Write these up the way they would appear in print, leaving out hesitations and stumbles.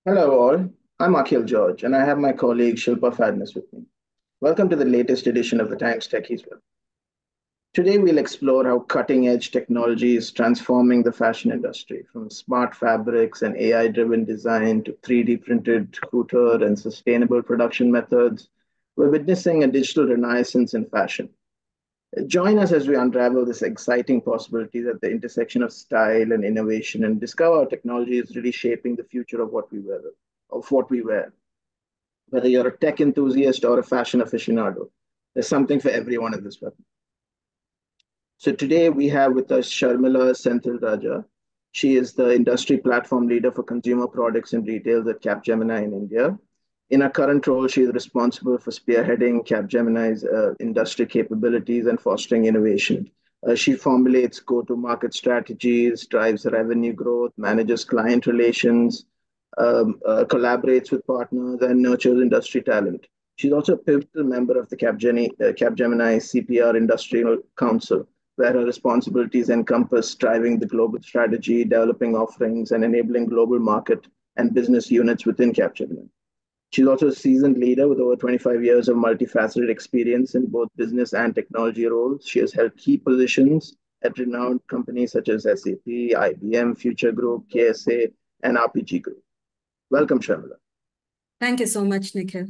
Hello all, I'm Akhil George and I have my colleague Shilpa Fadness with me. Welcome to the latest edition of the Times Techies Web. Today we'll explore how cutting-edge technology is transforming the fashion industry, from smart fabrics and AI-driven design to 3D printed couture and sustainable production methods. We're witnessing a digital renaissance in fashion. Join us as we unravel this exciting possibilities at the intersection of style and innovation and discover how technology is really shaping the future of what we wear. Whether you're a tech enthusiast or a fashion aficionado, there's something for everyone in this web. So today we have with us Sharmila Senthilraja. She is the industry platform leader for consumer products and retail at Capgemini in India. In her current role, she is responsible for spearheading Capgemini's industry capabilities and fostering innovation. She formulates go-to-market strategies, drives revenue growth, manages client relations, collaborates with partners, and nurtures industry talent. She's also a pivotal member of the Capgemini CPR Industrial Council, where her responsibilities encompass driving the global strategy, developing offerings, and enabling global market and business units within Capgemini. She's also a seasoned leader with over 25 years of multifaceted experience in both business and technology roles. She has held key positions at renowned companies such as SAP, IBM, Future Group, KSA, and RPG Group. Welcome, Sharmila. Thank you so much, Nikhil.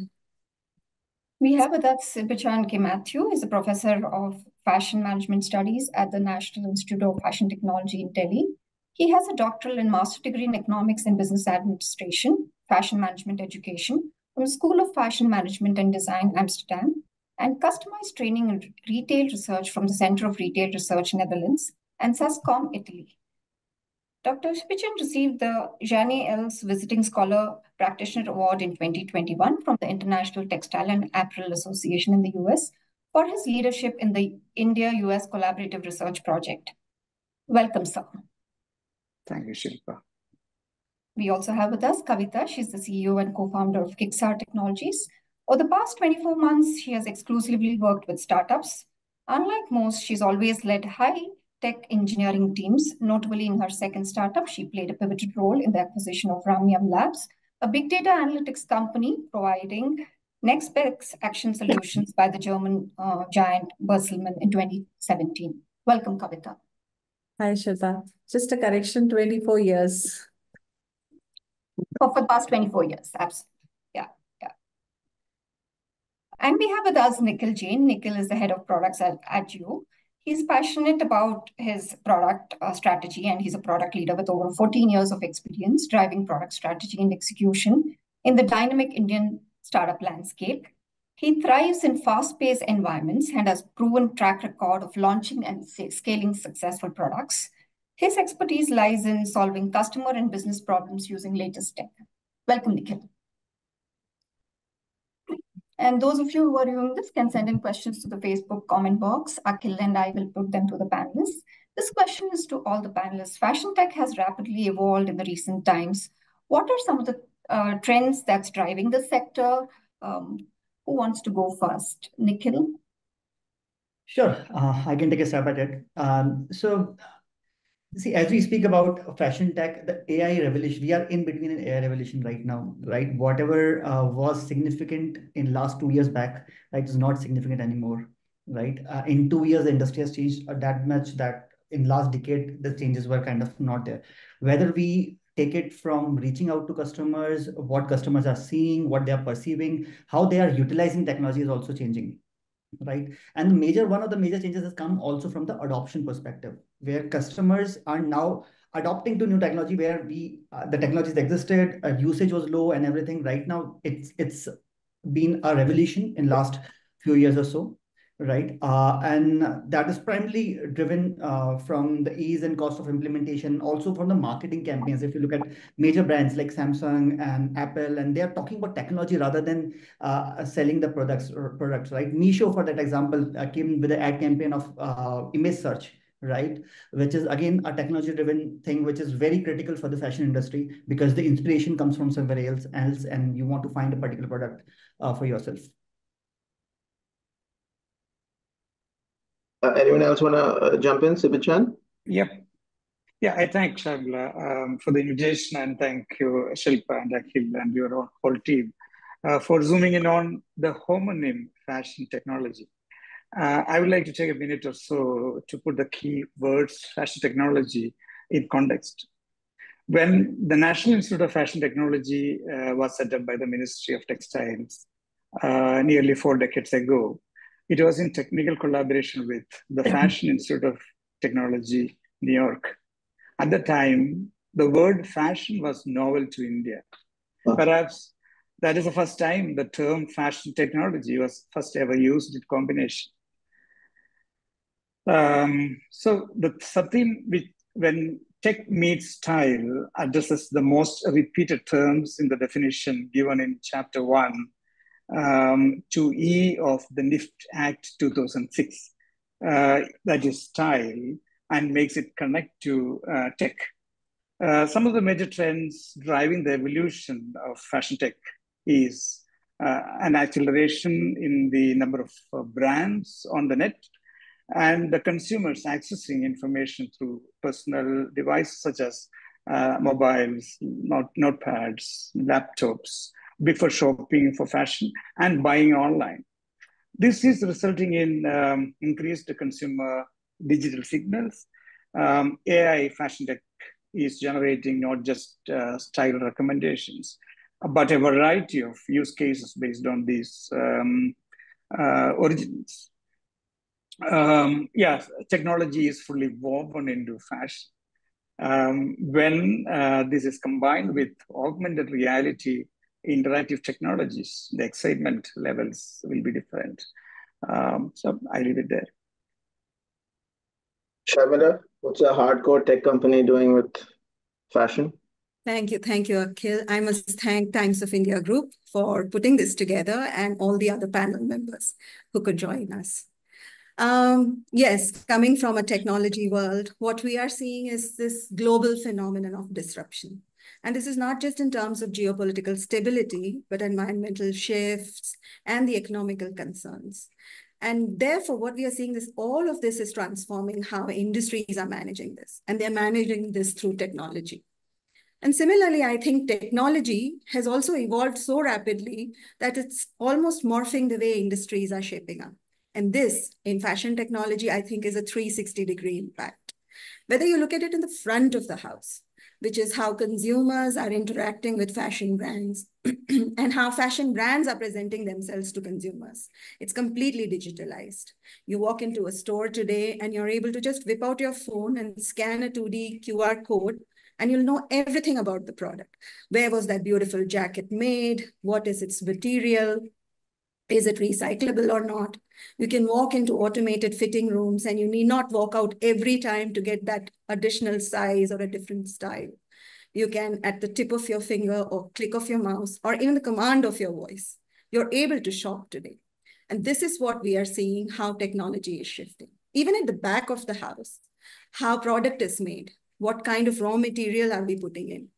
We have with us Sibichan Mathew, is a professor of Fashion Management Studies at the National Institute of Fashion Technology in Delhi. He has a doctoral and master degree in Economics and Business Administration, Fashion Management Education from the School of Fashion Management and Design, Amsterdam, and customized training in retail research from the Center of Retail Research, Netherlands, and SASCOM, Italy. Dr. Sibichan received the Jain Els Visiting Scholar Practitioner Award in 2021 from the International Textile and Apparel Association in the US for his leadership in the India-US Collaborative Research Project. Welcome, sir. Thank you, Shilpa. We also have with us Kavita. She's the CEO and co-founder of KiksAR Technologies. Over the past 24 months, she has exclusively worked with startups. Unlike most, she's always led high-tech engineering teams. Notably, in her second startup, she played a pivotal role in the acquisition of Ramyam Labs, a big data analytics company providing next best action solutions by the German giant Bertelsmann in 2017. Welcome, Kavita. Hi, Shilpa. Just a correction, 24 years. For the past 24 years, absolutely. Yeah. And we have with us Nikhil Jain. Nikhil is the head of products at Ajio. He's passionate about his product strategy, and he's a product leader with over 14 years of experience driving product strategy and execution in the dynamic Indian startup landscape. He thrives in fast-paced environments and has proven track record of launching and scaling successful products. His expertise lies in solving customer and business problems using latest tech. Welcome, Nikhil. And those of you who are viewing this can send in questions to the Facebook comment box. Akhil and I will put them to the panelists. This question is to all the panelists. Fashion tech has rapidly evolved in the recent times. What are some of the trends that's driving the sector? Who wants to go first? Nikhil? Sure, I can take a stab at it. See, as we speak about fashion tech, the AI revolution, we are in between an AI revolution right now, right? Whatever was significant in last 2 years back, right, is not significant anymore, right? In 2 years, the industry has changed that much that in last decade, the changes were kind of not there. Whether we take it from reaching out to customers, what customers are seeing, what they are perceiving, how they are utilizing technology is also changing, right? And one of the major changes has come also from the adoption perspective, where customers are now adopting to new technology where the technologies existed, usage was low and everything. Right now, it's been a revolution in last few years or so, right? And that is primarily driven from the ease and cost of implementation, also from the marketing campaigns. If you look at major brands like Samsung and Apple, and they are talking about technology rather than selling the products, right? Meesho, for that example, came with an ad campaign of image search, right? Which is again a technology-driven thing, which is very critical for the fashion industry because the inspiration comes from somewhere else, and you want to find a particular product for yourself. Anyone else want to jump in, Sibichan? Yep. Yeah, I thank Sharmila for the invitation, and thank you, Shilpa and Nikhil and your whole team for zooming in on the homonym fashion technology. I would like to take a minute or so to put the key words fashion technology in context. When the National Institute of Fashion Technology was set up by the Ministry of Textiles nearly 4 decades ago, it was in technical collaboration with the Fashion Institute of Technology, New York. At the time, the word fashion was novel to India. Perhaps that is the first time the term fashion technology was first ever used in combination. So the something which, when tech meets style, addresses the most repeated terms in the definition given in Chapter 1 2E of the NIFT Act 2006. That is style, and makes it connect to tech. Some of the major trends driving the evolution of fashion tech is an acceleration in the number of brands on the net, and the consumers accessing information through personal devices such as mobiles, notepads, laptops, before shopping for fashion and buying online. This is resulting in increased consumer digital signals. AI fashion tech is generating not just style recommendations, but a variety of use cases based on these origins. Yeah, technology is fully woven into fashion. When this is combined with augmented reality, interactive technologies, the excitement levels will be different. So I leave it there. Sharmila, what's a hardcore tech company doing with fashion? Thank you, Akhil. I must thank Times of India Group for putting this together and all the other panel members who could join us. Yes, coming from a technology world, what we are seeing is this global phenomenon of disruption. And this is not just in terms of geopolitical stability, but environmental shifts and the economical concerns. And therefore, what we are seeing is all of this is transforming how industries are managing this. And they're managing this through technology. And similarly, I think technology has also evolved so rapidly that it's almost morphing the way industries are shaping up. And this, in fashion technology, I think is a 360-degree impact. Whether you look at it in the front of the house, which is how consumers are interacting with fashion brands and how fashion brands are presenting themselves to consumers. It's completely digitalized. You walk into a store today and you're able to just whip out your phone and scan a 2D QR code, and you'll know everything about the product. Where was that beautiful jacket made? What is its material? Is it recyclable or not? You can walk into automated fitting rooms and you need not walk out every time to get that additional size or a different style. You can, at the tip of your finger or click of your mouse or even the command of your voice, you're able to shop today. And this is what we are seeing, how technology is shifting. Even at the back of the house, how product is made, what kind of raw material are we putting in?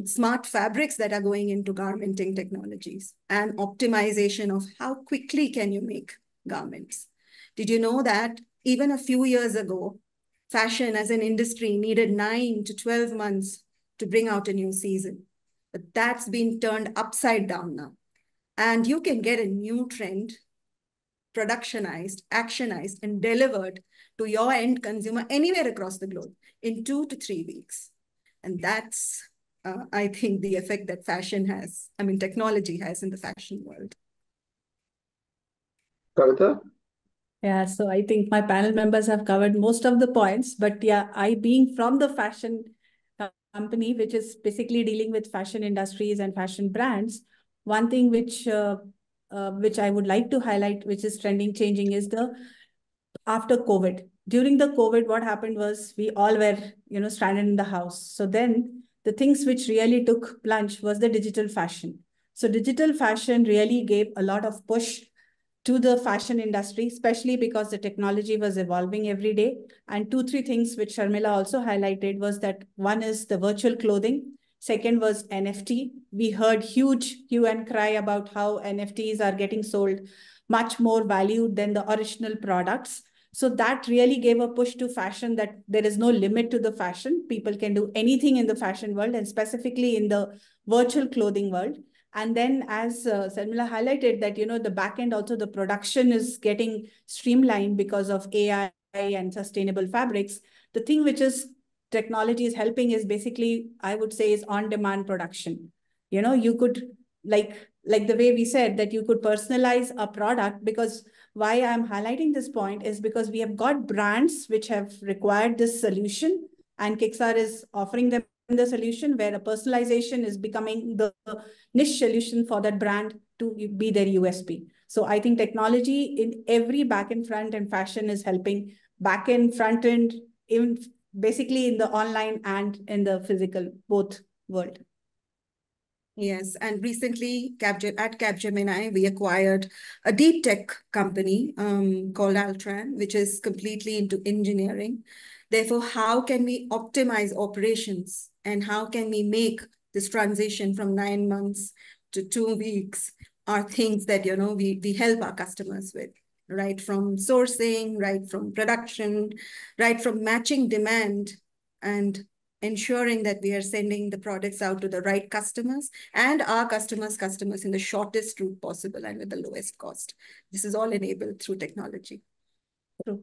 Smart fabrics that are going into garmenting technologies and optimization of how quickly can you make garments. Did you know that even a few years ago, fashion as an industry needed 9 to 12 months to bring out a new season? But that's been turned upside down now. And you can get a new trend productionized, actionized, and delivered to your end consumer anywhere across the globe in 2 to 3 weeks. And that's, I think, the effect that technology has in the fashion world. Kavita? Yeah, so I think my panel members have covered most of the points, but yeah, I being from the fashion company, which is basically dealing with fashion industries and fashion brands, one thing which I would like to highlight, which is trending changing, is the after COVID. During the COVID, what happened was we all were, stranded in the house. So then the things which really took plunge was the digital fashion. So digital fashion really gave a lot of push to the fashion industry, especially because the technology was evolving every day. And 2-3 things which Sharmila also highlighted was that one is the virtual clothing. Second was NFT. We heard huge hue and cry about how NFTs are getting sold much more valued than the original products. So that really gave a push to fashion, that there is no limit to the fashion. People can do anything in the fashion world, and specifically in the virtual clothing world. And then as Sharmila highlighted that, the back end also, the production is getting streamlined because of AI and sustainable fabrics. The thing which is technology is helping is basically, I would say, is on-demand production. You could, like the way we said, that you could personalize a product. Because why I'm highlighting this point is because we have got brands which have required this solution, and KiksAR is offering them the solution where a personalization is becoming the niche solution for that brand to be their USP. So I think technology in every back end, front and fashion is helping back end, front end, even basically in the online and in the physical, both world. Yes, and recently at Capgemini, we acquired a deep tech company called Altran, which is completely into engineering. Therefore, how can we optimize operations, and how can we make this transition from 9 months to 2 weeks are things that, we help our customers with, right from sourcing, right from production, right from matching demand and ensuring that we are sending the products out to the right customers and our customers' customers in the shortest route possible and with the lowest cost. This is all enabled through technology. True.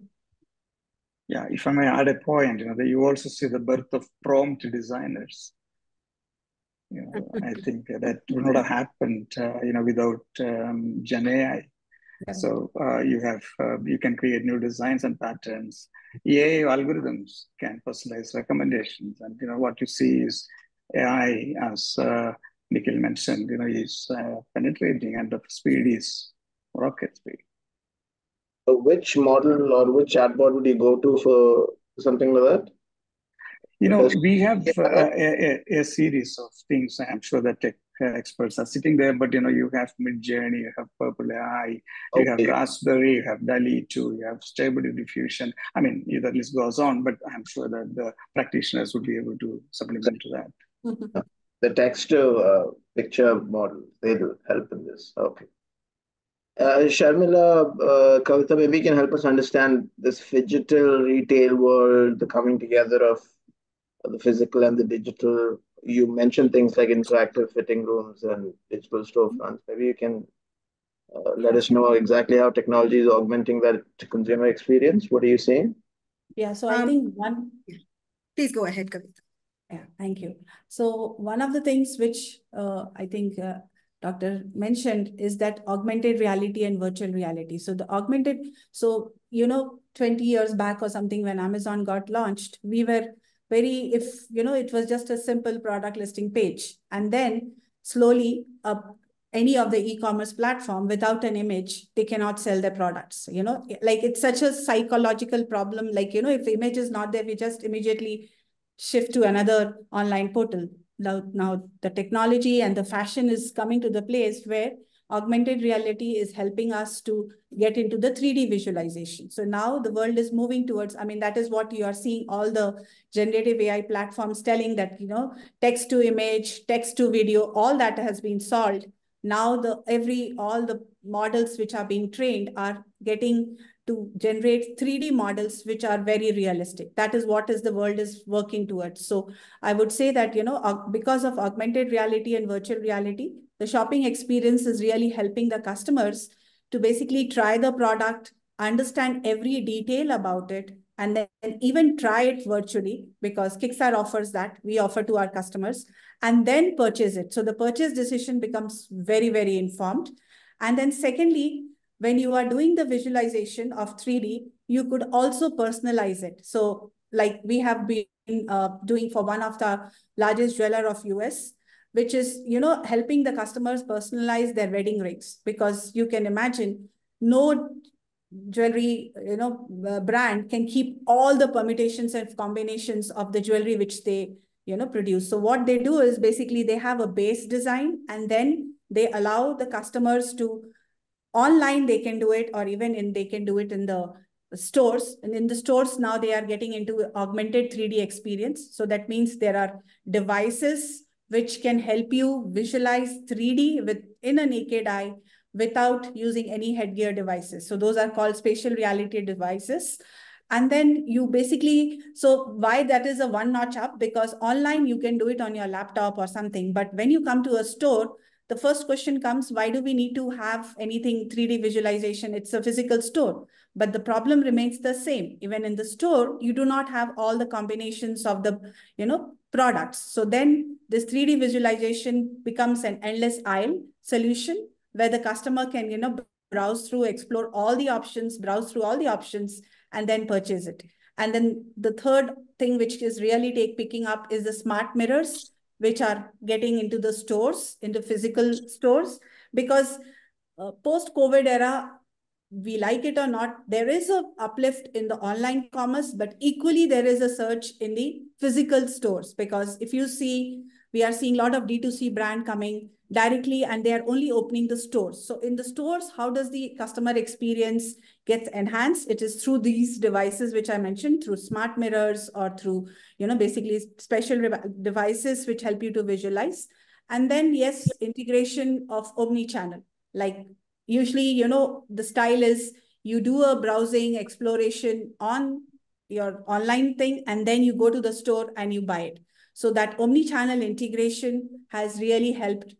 Yeah, if I may add a point, that you also see the birth of prompt designers. I think that would not have happened, without Gen AI. Yeah. So you can create new designs and patterns. AI algorithms can personalize recommendations, and what you see is AI, as Nikhil mentioned, is penetrating, and the speed is rocket speed. So which model or which chatbot would you go to for something like that? We have a series of things. I'm sure that tech experts are sitting there, but you have Midjourney, you have Purple AI, you have Raspberry, you have DALL-E 2, you have Stable Diffusion. I mean, the list goes on, but I'm sure that the practitioners would be able to supplement to that. The text to picture model, they'll help in this. Okay. Sharmila, Kavita, maybe you can help us understand this phygital retail world, the coming together of the physical and the digital. You mentioned things like interactive fitting rooms and digital storefronts. Maybe you can let us know exactly how technology is augmenting that consumer experience. What are you saying? Yeah, so I think one... Please go ahead, Kavita. Yeah, thank you. So one of the things which I think Dr. mentioned is that augmented reality and virtual reality. So the augmented, 20 years back or something, when Amazon got launched, we were it was just a simple product listing page. And then slowly any of the e-commerce platform without an image, they cannot sell their products. Like it's such a psychological problem. Like, if image is not there, we just immediately shift to another online portal. Now the technology and the fashion is coming to the place where augmented reality is helping us to get into the 3D visualization. So now the world is moving towards, that is what you are seeing all the generative AI platforms telling that, text to image, text to video, all that has been solved. Now all the models which are being trained are getting to generate 3D models which are very realistic. That is what the world is working towards. So I would say that, because of augmented reality and virtual reality, the shopping experience is really helping the customers to basically try the product, understand every detail about it, and then even try it virtually, because KiksAR offers that. We offer to our customers, and then purchase it. So the purchase decision becomes very, very informed. And then secondly, when you are doing the visualization of 3D, you could also personalize it. So like we have been doing for one of the largest jeweler of US, which is, helping the customers personalize their wedding rings, because you can imagine no jewelry, brand can keep all the permutations and combinations of the jewelry which they, produce. So what they do is basically they have a base design, and then they allow the customers to online, they can do it, or even they can do it in the stores. And in the stores now they are getting into augmented 3D experience. So that means there are devices which can help you visualize 3D within a naked eye, without using any headgear devices. So those are called spatial reality devices. And then you basically, so why that is a one notch up? Because online you can do it on your laptop or something. But when you come to a store, the first question comes, why do we need to have anything 3D visualization? It's a physical store. But the problem remains the same. Even in the store, you do not have all the combinations of the, products. So then this 3D visualization becomes an endless aisle solution where the customer can, browse through, explore all the options, browse through all the options, and then purchase it. And then the third thing which is really picking up is the smart mirrors, which are getting into the stores, into physical stores, because post-COVID era, we like it or not, there is a uplift in the online commerce, but equally there is a surge in the physical stores. Because if you see, we are seeing a lot of D2C brand coming directly and they are only opening the stores. So in the stores, how does the customer experience get enhanced? It is through these devices, which I mentioned, through smart mirrors or through, basically special devices which help you to visualize. And then, yes, integration of omni-channel. Like usually, the style is you do a browsing exploration on your online thing, and then you go to the store and you buy it. So that omni-channel integration has really helped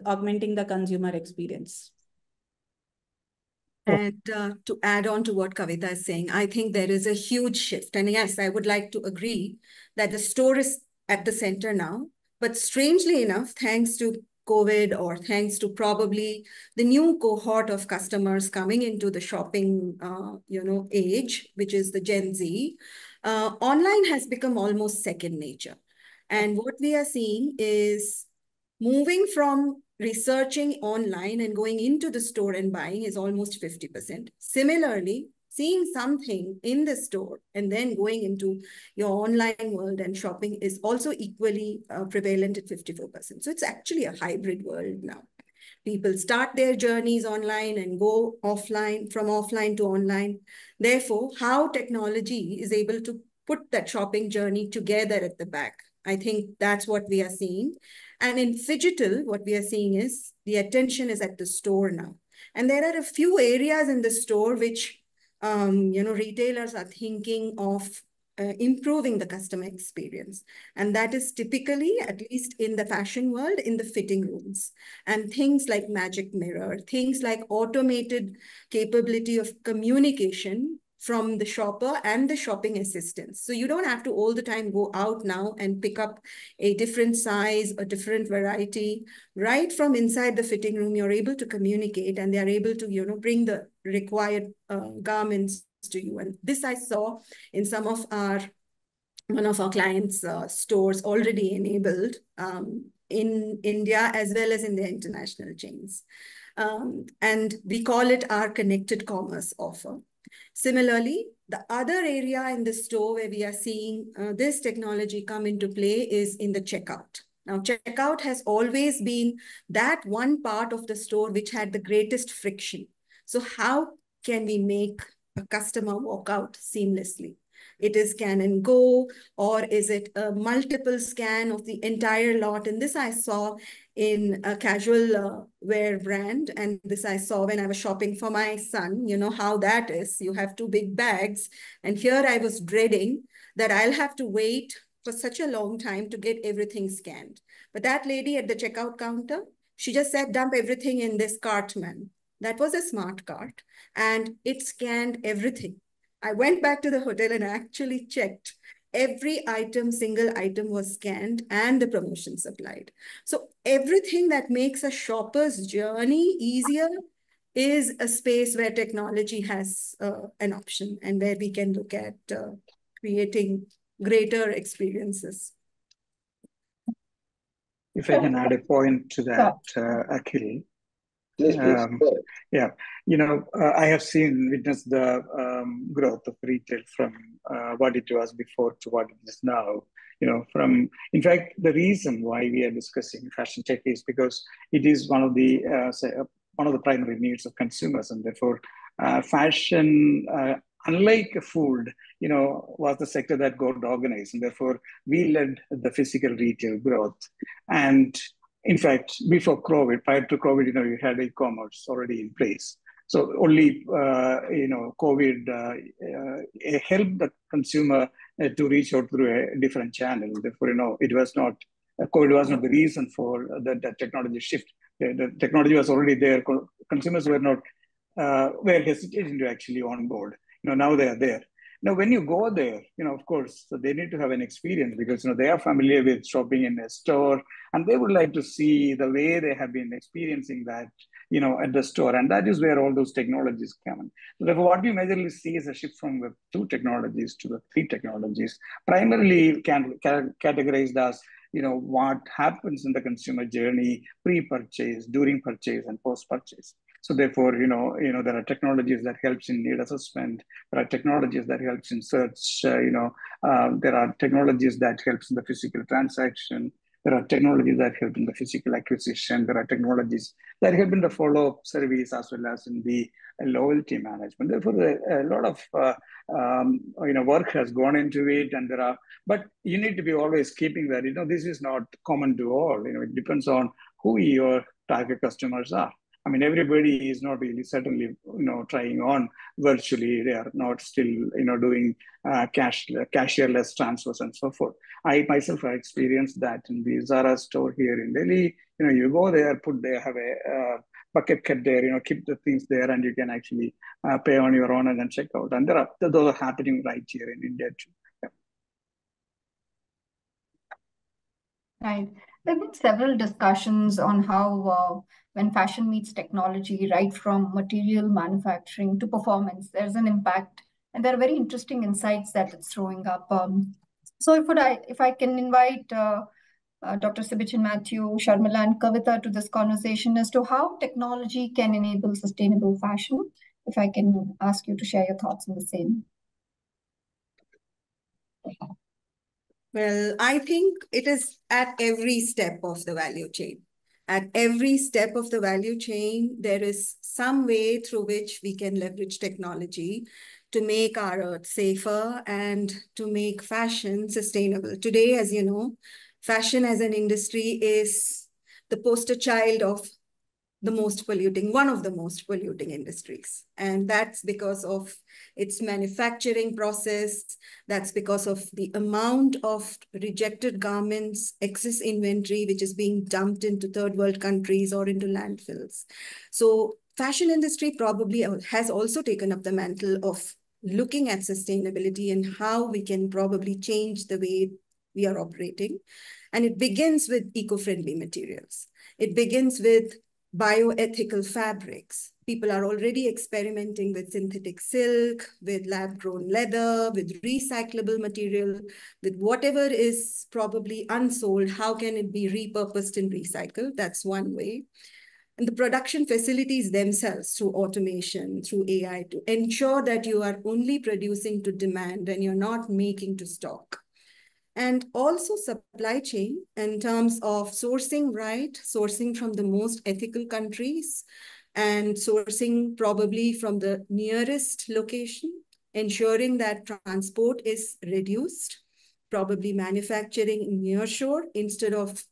augmenting the consumer experience. And to add on to what Kavita is saying, I think there is a huge shift. And yes, I would like to agree that the store is at the center now. But strangely enough, thanks to COVID or thanks to probably the new cohort of customers coming into the shopping, age, which is the Gen Z, online has become almost second nature. And what we are seeing is moving from researching online and going into the store and buying is almost 50%. Similarly, seeing something in the store and then going into your online world and shopping is also equally prevalent at 54%. So it's actually a hybrid world now. People start their journeys online and go offline, from offline to online. Therefore, how technology is able to put that shopping journey together at the back, I think that's what we are seeing. And in phygital, what we are seeing is the attention is at the store now. And there are a few areas in the store which, retailers are thinking of improving the customer experience. And that is typically, at least in the fashion world, in the fitting rooms. And things like magic mirror, things like automated capability of communication from the shopper and the shopping assistants. So you don't have to all the time go out now and pick up a different size, a different variety. Right from inside the fitting room, you're able to communicate and they're able to, bring the required garments to you. And this I saw in one of our clients' stores already enabled in India as well as in the international chains. And we call it our connected commerce offer. Similarly, the other area in the store where we are seeing this technology come into play is in the checkout. Now, checkout has always been that one part of the store which had the greatest friction. So how can we make a customer walk out seamlessly? It is scan and go, or is it a multiple scan of the entire lot? And this I saw in a casual wear brand. And this I saw when I was shopping for my son. You know how that is. You have two big bags. And here I was dreading that I'll have to wait for such a long time to get everything scanned. But that lady at the checkout counter, she just said, dump everything in this cart, man. That was a smart cart. And it scanned everything. I went back to the hotel and actually checked. Every item, single item was scanned and the promotions applied. So everything that makes a shopper's journey easier is a space where technology has an option and where we can look at creating greater experiences. If I can add a point to that, Akhil. Please. Yeah, I have witnessed the growth of retail from what it was before to what it is now. In fact, the reason why we are discussing fashion tech is because it is one of the primary needs of consumers, and therefore, fashion, unlike food, was the sector that got organized, and therefore we led the physical retail growth. And In fact, before COVID, prior to COVID, you had e-commerce already in place. So only, COVID helped the consumer to reach out through a different channel. Therefore, it was not, COVID was not the reason for the technology shift. The technology was already there. Consumers were not, were hesitating to actually onboard. Now they are there. Now, when you go there, of course, so they need to have an experience because, they are familiar with shopping in a store and they would like to see the way they have been experiencing that, at the store. And that is where all those technologies come in. So therefore, what we majorly see is a shift from the 2 technologies to the 3 technologies, primarily categorized as, what happens in the consumer journey, pre-purchase, during purchase, and post-purchase. So therefore, there are technologies that helps in need assessment. There are technologies that helps in search. There are technologies that helps in the physical transaction. There are technologies that help in the physical acquisition. There are technologies that help in the follow-up service as well as in the loyalty management. Therefore, a lot of work has gone into it, and but you need to be always keeping that. This is not common to all. It depends on who your target customers are. I mean, everybody is not really certainly, trying on virtually. They are not still, doing cashierless transfers and so forth. I myself have experienced that in the Zara store here in Delhi. You go there, have a bucket kept there, keep the things there, and you can actually pay on your own and then check out. And those are happening right here in India too. Yeah. Right. There have been several discussions on how when fashion meets technology, right from material manufacturing to performance, there's an impact. And there are very interesting insights that it's throwing up. So if I can invite Dr. Sibichan, Mathew, Sharmila, and Kavita to this conversation as to how technology can enable sustainable fashion. If I can ask you to share your thoughts on the same. Well, I think it is at every step of the value chain. At every step of the value chain, there is some way through which we can leverage technology to make our earth safer and to make fashion sustainable. Today, as you know, fashion as an industry is the poster child of one of the most polluting industries. And that's because of its manufacturing process. That's because of the amount of rejected garments, excess inventory, which is being dumped into third world countries or into landfills. So fashion industry probably has also taken up the mantle of looking at sustainability and how we can probably change the way we are operating. And it begins with eco-friendly materials. It begins with bioethical fabrics. People are already experimenting with synthetic silk, with lab-grown leather, with recyclable material, with whatever is probably unsold. How can it be repurposed and recycled? That's one way. And the production facilities themselves through automation, through AI, to ensure that you are only producing to demand and you're not making to stock. And also supply chain in terms of sourcing sourcing from the most ethical countries and sourcing probably from the nearest location, ensuring that transport is reduced, probably manufacturing near shore instead of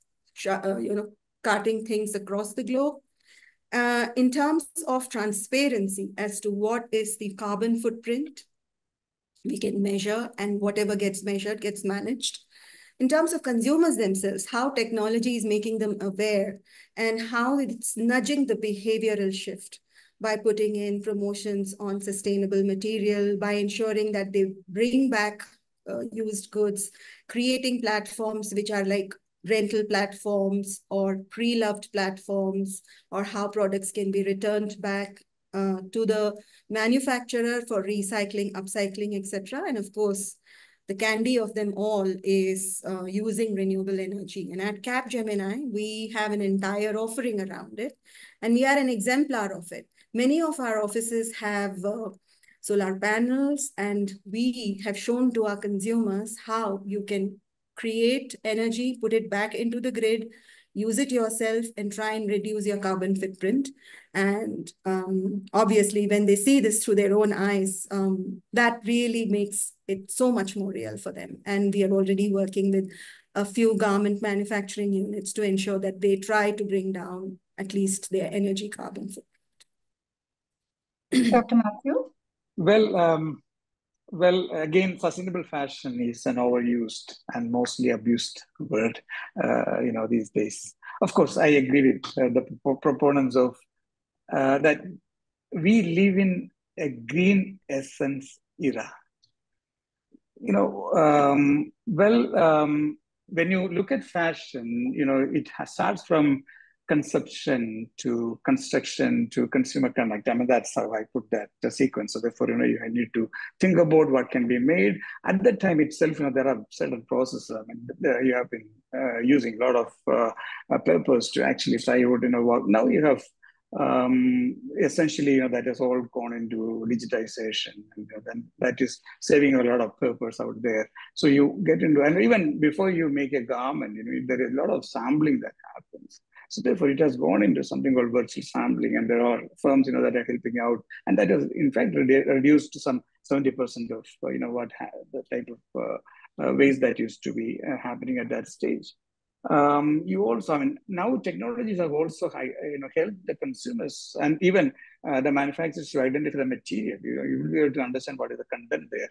carting things across the globe. In terms of transparency as to what is the carbon footprint, we can measure, and whatever gets measured gets managed. In terms of consumers themselves, how technology is making them aware and how it's nudging the behavioral shift by putting in promotions on sustainable material, by ensuring that they bring back used goods, creating platforms which are like rental platforms or pre-loved platforms, or how products can be returned back to the manufacturer for recycling, upcycling, etc. And of course, the candy of them all is using renewable energy. And at Capgemini, we have an entire offering around it, and we are an exemplar of it. Many of our offices have solar panels, and we have shown to our consumers how you can create energy, put it back into the grid, use it yourself, and try and reduce your carbon footprint. And obviously, when they see this through their own eyes, that really makes it so much more real for them. And we are already working with a few garment manufacturing units to ensure that they try to bring down at least their energy carbon footprint. Dr. Mathew? Well, again, sustainable fashion is an overused and mostly abused word, these days. Of course, I agree with the proponents of that we live in a green essence era. When you look at fashion, it starts from conception to construction to consumer connect. I mean, that's how I put that sequence. So therefore, you need to think about what can be made. At that time itself, there are certain processes. I mean, you have been using a lot of papers to actually try out, what. Now you have essentially, that has all gone into digitization, and then that is saving a lot of papers out there. So you get into, and even before you make a garment, there is a lot of sampling that happens. So therefore, it has gone into something called virtual sampling, and there are firms, that are helping out, and that has in fact reduced to some 70% of the type of waste that used to be happening at that stage. You also, I mean, now technologies have also helped the consumers and even the manufacturers to identify the material. You will be able to understand what is the content there.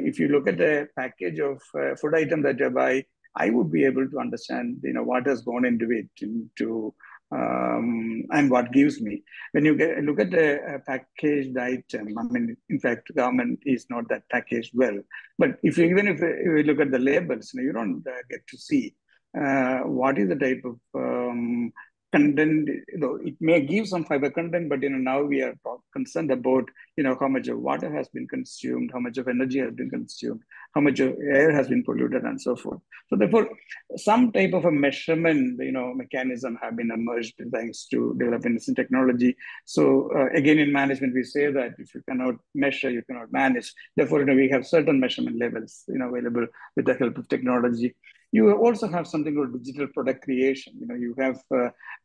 If you look at the package of food item that you buy, I would be able to understand, what has gone into it, and what gives me. When you look at the packaged item, I mean, in fact, government is not that packaged well. But if you look at the labels, you don't get to see what is the type of content. It may give some fiber content, but now we are concerned about how much of water has been consumed, how much of energy has been consumed, how much of air has been polluted, and so forth. So therefore, some type of a measurement mechanism have been emerged thanks to developing this technology. So again, in management, we say that if you cannot measure, you cannot manage. Therefore, we have certain measurement levels available with the help of technology. You also have something called digital product creation. You have,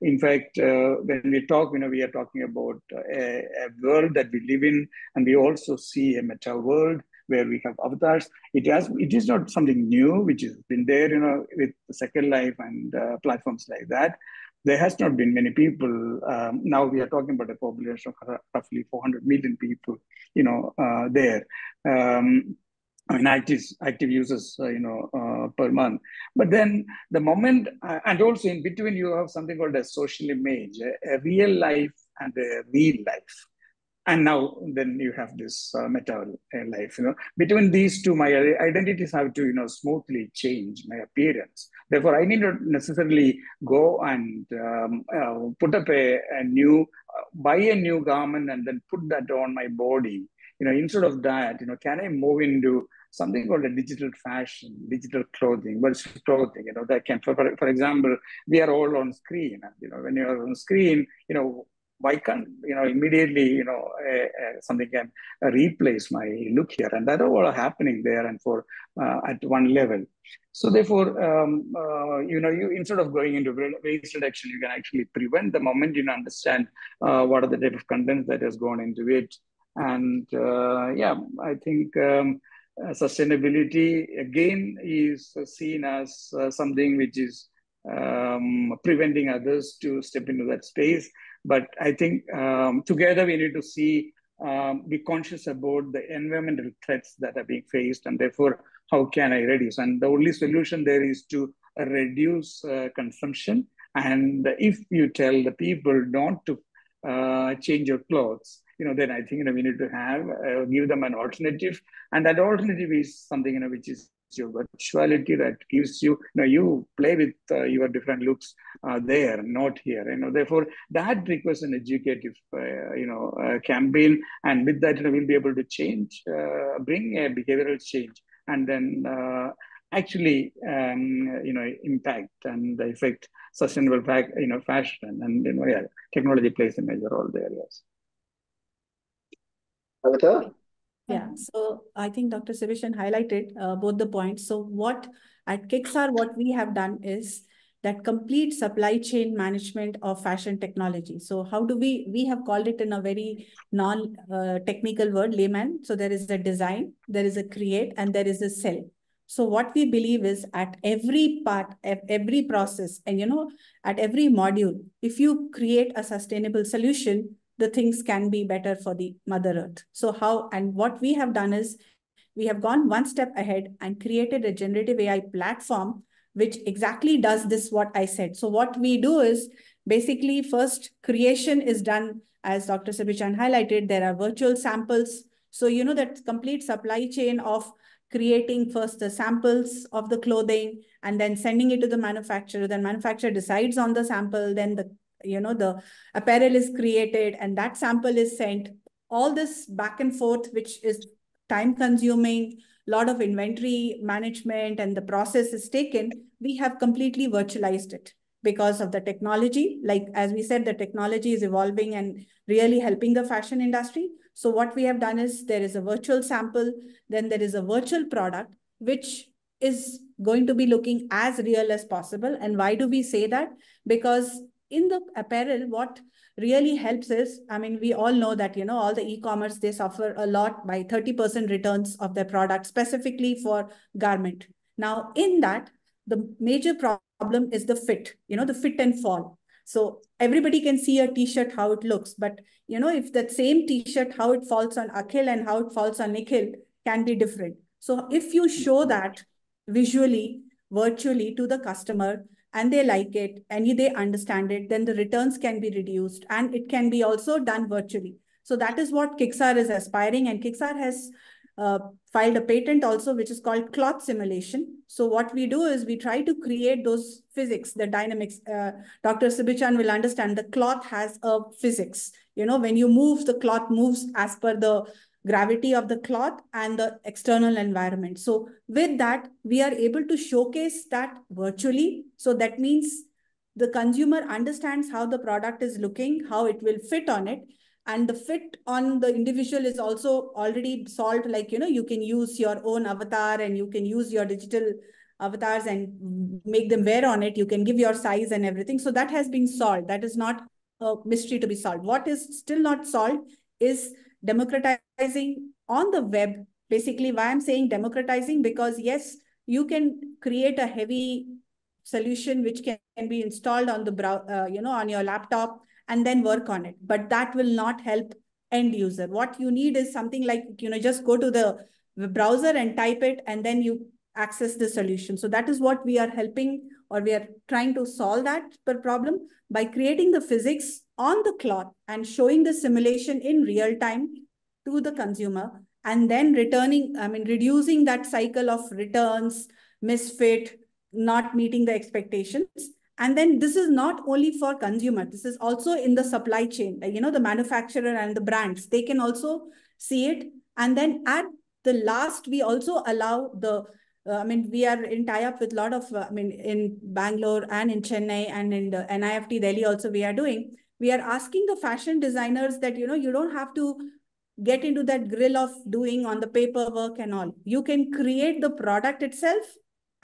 in fact, when we talk, we are talking about a world that we live in, and we also see a meta world where we have avatars. It is not something new, which has been there, with the Second Life and platforms like that. There has not been many people. Now we are talking about a population of roughly 400 million people, there. I mean, active users, per month. But then the moment, and also in between, you have something called a social image, a real life and a real life. And now then you have this meta life. Between these two, my identities have to, smoothly change my appearance. Therefore, I need not necessarily go and put up buy a new garment and then put that on my body. Instead of that, can I move into something called a digital fashion, digital clothing, virtual clothing, that can, for example, we are all on screen. When you're on screen, why can't, immediately, something can replace my look here? And that all are happening there and for at one level. So therefore, you instead of going into waste reduction, you can actually prevent the moment you understand what are the type of contents that has gone into it. And I think sustainability again is seen as something which is preventing others to step into that space. But I think together we need to be conscious about the environmental threats that are being faced, and therefore how can I reduce? And the only solution there is to reduce consumption. And if you tell the people not to change your clothes, then I think we need to give them an alternative, and that alternative is something which is your virtuality that gives you, you play with your different looks there, not here. Therefore, that requires an educative, campaign, and with that, we'll be able to change, bring a behavioral change, and then actually, impact and affect sustainable fashion, and technology plays a major role there. Yes. Kavita? Yeah, so I think Dr. Sibichan highlighted both the points. So what at KiksAR, what we have done is that complete supply chain management of fashion technology. So how do we have called it in a very non-technical word, layman. So there is a design, there is a create, and there is a sell. So what we believe is at every part, at every process, and at every module, if you create a sustainable solution, the things can be better for the Mother Earth. So what we have done is we have gone one step ahead and created a generative AI platform, which exactly does this, what I said. So what we do is basically first creation is done, as Dr. Sibichan highlighted, there are virtual samples. So, that complete supply chain of creating first the samples of the clothing and then sending it to the manufacturer. Then manufacturer decides on the sample, then the apparel is created and that sample is sent. All this back and forth, which is time consuming, lot of inventory management, and the process is taken, we have completely virtualized it because of the technology. Like, as we said, the technology is evolving and really helping the fashion industry. So what we have done is there is a virtual sample, then there is a virtual product, which is going to be looking as real as possible. And why do we say that? Because in the apparel, what really helps is, we all know that, all the e-commerce, they suffer a lot by 30% returns of their product, specifically for garment. Now, in that, the major problem is the fit, the fit and fall. So everybody can see a t-shirt, how it looks, but if that same t-shirt, how it falls on Akhil and how it falls on Nikhil can be different. So if you show that visually, virtually to the customer, and they like it and they understand it, then the returns can be reduced and it can be also done virtually. So that is what KiksAR is aspiring, and KiksAR has filed a patent also, which is called cloth simulation. So what we do is we try to create those physics, the dynamics. Dr. Sibichan will understand the cloth has a physics. When you move, the cloth moves as per the gravity of the cloth and the external environment. So with that, we are able to showcase that virtually. So that means the consumer understands how the product is looking, how it will fit on it. And the fit on the individual is also already solved. Like, you can use your own avatar and you can use your digital avatars and make them wear on it. You can give your size and everything. So that has been solved. That is not a mystery to be solved. What is still not solved is democratizing on the web. Basically, why I'm saying democratizing, because yes, you can create a heavy solution which can be installed on the on your laptop and then work on it, but that will not help end user. What you need is something like, just go to the browser and type it, and then you access the solution. So that is what we are helping, or we are trying to solve that problem by creating the physics on the cloth and showing the simulation in real time to the consumer, and then reducing that cycle of returns, misfit, not meeting the expectations. And then this is not only for consumer, this is also in the supply chain. The manufacturer and the brands, they can also see it. And then at the last, we also allow the, we are in tie-up with a lot of, in Bangalore and in Chennai and in the NIFT Delhi also we are asking the fashion designers that, you don't have to get into that grill of doing on the paperwork and all. You can create the product itself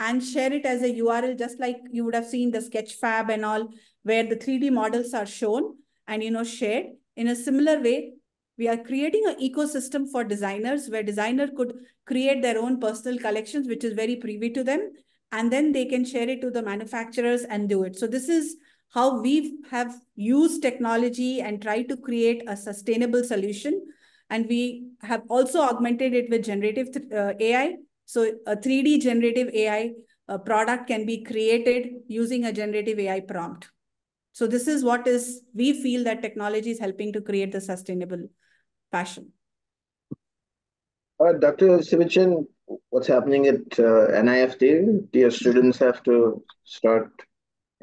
and share it as a URL, just like you would have seen the Sketchfab and all, where the 3D models are shown and shared. In a similar way, we are creating an ecosystem for designers where designer could create their own personal collections, which is very privy to them, and then they can share it to the manufacturers and do it. So this is how we have used technology and try to create a sustainable solution. And we have also augmented it with generative AI. So a 3D generative AI product can be created using a generative AI prompt. So this is what we feel that technology is helping to create the sustainable fashion. Dr. Sibichan, what's happening at NIFT? Do your students have to start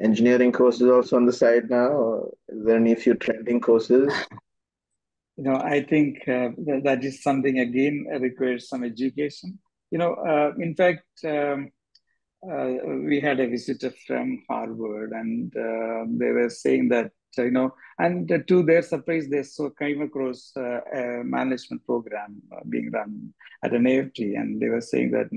engineering courses also on the side now? Or is there any few trending courses? I think that is something, again, requires some education. In fact, we had a visitor from Harvard, and they were saying that, and to their surprise, they came across a management program being run at an NIFT, and they were saying that,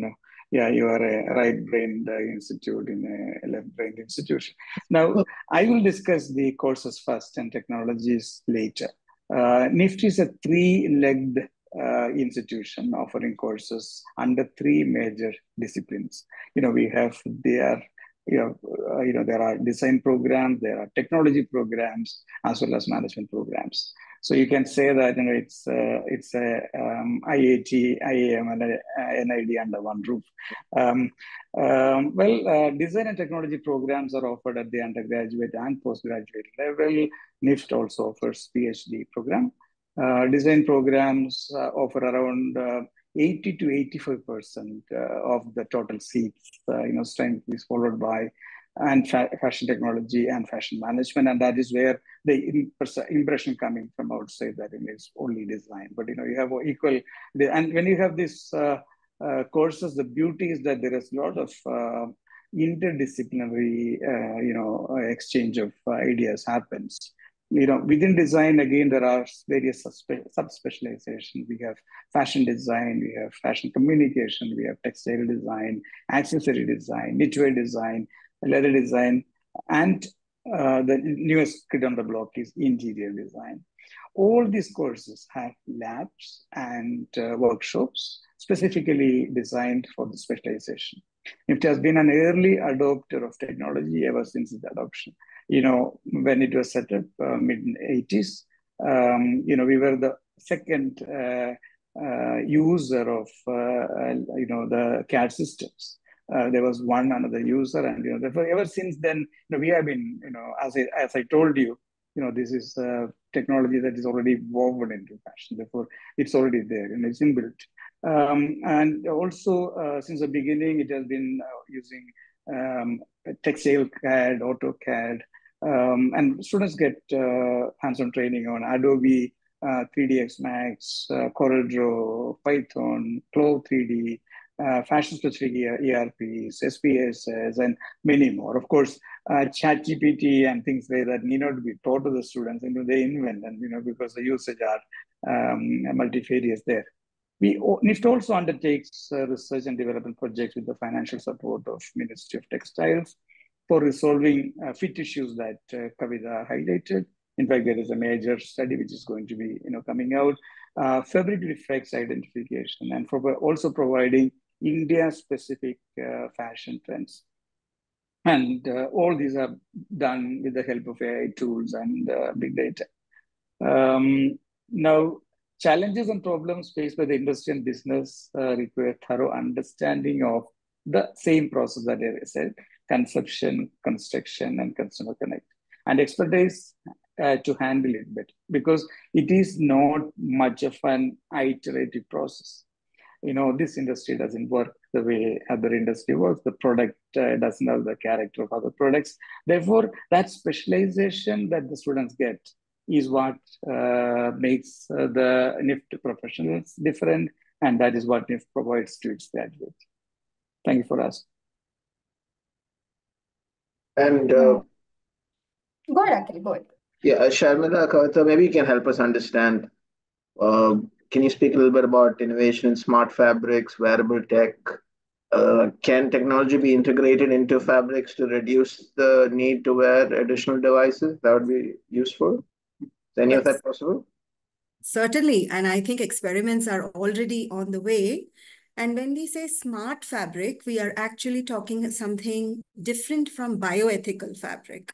yeah, you are a right-brained institute in a left-brained institution. Now, I will discuss the courses first and technologies later. NIFT is a three-legged institution offering courses under 3 major disciplines. We have there are design programs, there are technology programs, as well as management programs. So you can say that it's a IIT, IIM, and NID under one roof. Design and technology programs are offered at the undergraduate and postgraduate level. NIFT also offers PhD program. Design programs offer around 80 to 85% of the total seats. Strength is followed by fashion technology and fashion management, and that is where the impression coming from outside that it is only design. But you have equal, and when you have these courses, the beauty is that there is a lot of interdisciplinary exchange of ideas happens. Within design, again, there are various subspecializations. We have fashion design, we have fashion communication, we have textile design, accessory design, knitwear design, leather design, and the newest kid on the block is interior design. All these courses have labs and workshops specifically designed for the specialization. NIFT has been an early adopter of technology ever since its adoption. When it was set up mid-80s, we were the second user of the CAD systems. There was one another user, and therefore ever since then we have been, as I told you, this is technology that is already woven into fashion. Therefore, it's already there and it's inbuilt. And also since the beginning, it has been using textile CAD, AutoCAD, and students get hands-on training on Adobe 3ds Max, CorelDRAW, Python, Clove 3D, fashion-specific ERPs, SPSS, and many more. Of course, ChatGPT and things like that need not be taught to the students. They invent, and because the usage are multifarious there. NIFT also undertakes research and development projects with the financial support of Ministry of Textiles for resolving fit issues that Kavita highlighted. In fact, there is a major study which is going to be coming out, fabric defects identification, and also providing India-specific fashion trends. And all these are done with the help of AI tools and big data. Now, challenges and problems faced by the industry and business require thorough understanding of the same process that I said: conception, construction, and consumer connect, and expertise to handle it better, because it is not much of an iterative process. This industry doesn't work the way other industry works. The product doesn't have the character of other products. Therefore, that specialization that the students get is what makes the NIFT professionals different, and that is what NIFT provides to its graduates. Thank you for asking. And go ahead, Akhil, go ahead. Yeah, Sharmila, Kavita, maybe you can help us understand. Can you speak a little bit about innovation in smart fabrics, wearable tech? Can technology be integrated into fabrics to reduce the need to wear additional devices? That would be useful. Is any of that possible? Certainly. And I think experiments are already on the way. And when we say smart fabric, we are actually talking something different from bioethical fabric.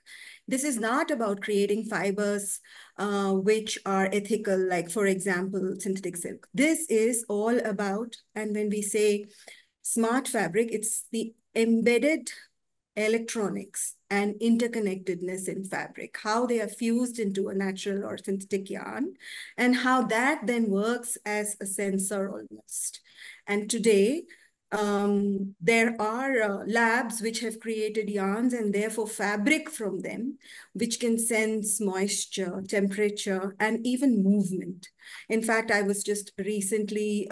This is not about creating fibers which are ethical, like, for example, synthetic silk. This is all about, and when we say smart fabric, it's the embedded electronics and interconnectedness in fabric, how they are fused into a natural or synthetic yarn, and how that then works as a sensor almost. And today, there are labs which have created yarns and therefore fabric from them, which can sense moisture, temperature, and even movement. In fact, I was just recently,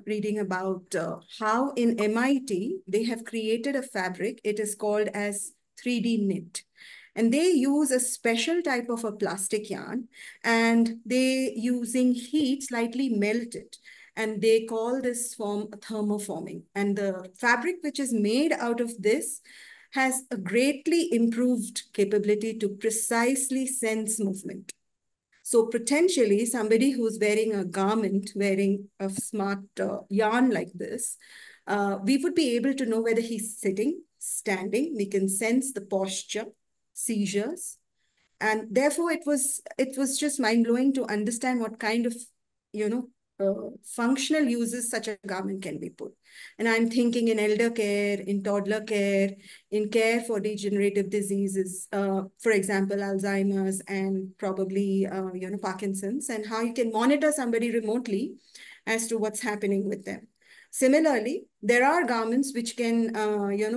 reading about how in MIT, they have created a fabric. It is called as 3D knit. And they use a special type of a plastic yarn, and they, using heat, slightly melt it. And they call this form thermoforming. And the fabric which is made out of this has a greatly improved capability to precisely sense movement. So potentially somebody who's wearing a garment, wearing a smart yarn like this, we would be able to know whether he's sitting, standing. We can sense the posture, seizures. And therefore, it was just mind-blowing to understand what kind of, functional uses such a garment can be put. And I'm thinking in elder care, in toddler care, in care for degenerative diseases, for example, Alzheimer's and probably, Parkinson's, and how you can monitor somebody remotely as to what's happening with them. Similarly, there are garments which can,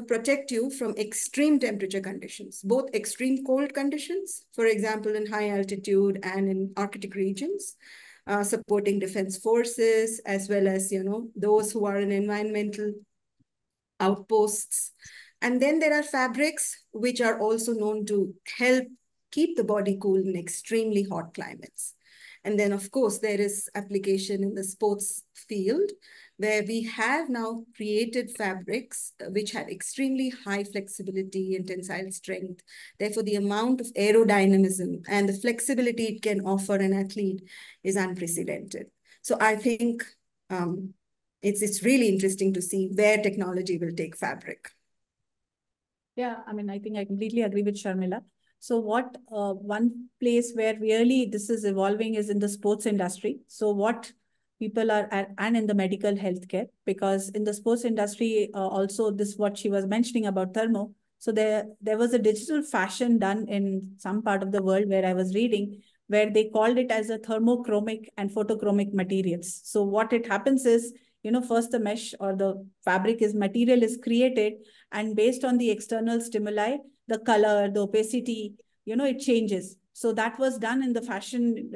protect you from extreme temperature conditions, both extreme cold conditions, for example, in high altitude and in Arctic regions, supporting defense forces, as well as, those who are in environmental outposts. And then there are fabrics which are also known to help keep the body cool in extremely hot climates. And then, of course, there is application in the sports field, where we have now created fabrics which have extremely high flexibility and tensile strength. Therefore, the amount of aerodynamism and the flexibility it can offer an athlete is unprecedented. So I think it's really interesting to see where technology will take fabric. Yeah, I mean, I think I completely agree with Sharmila. So what one place where really this is evolving is in the sports industry. So what people are at, and in the medical healthcare, because in the sports industry, also this what she was mentioning about thermo. So there was a digital fashion done in some part of the world where I was reading, where they called it as a thermochromic and photochromic materials. So what it happens is, first the mesh or the fabric material is created, and based on the external stimuli, the color, the opacity, it changes. So that was done in the fashion,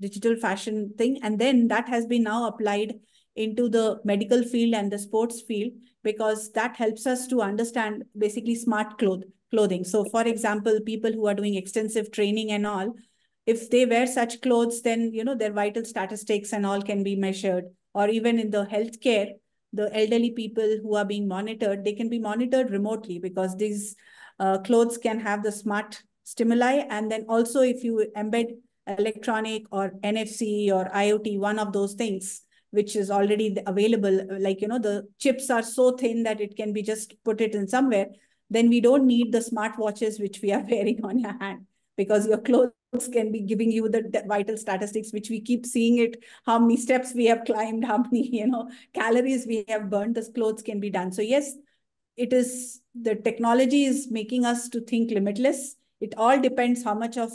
digital fashion thing. And then that has been now applied into the medical field and the sports field, because that helps us to understand basically smart clothing. So for example, people who are doing extensive training and all, if they wear such clothes, then, their vital statistics and all can be measured. Or even in the healthcare, the elderly people who are being monitored, they can be monitored remotely, because these clothes can have the smart stimuli. And then also if you embed electronic or NFC or IoT, one of those things, which is already available, like, the chips are so thin that it can be just put it in somewhere, then we don't need the smart watches which we are wearing on your hand, because your clothes can be giving you the vital statistics, which we keep seeing it, how many steps we have climbed, how many, calories we have burned. Those clothes can be done. So yes, it is, the technology is making us to think limitless. It all depends how much of,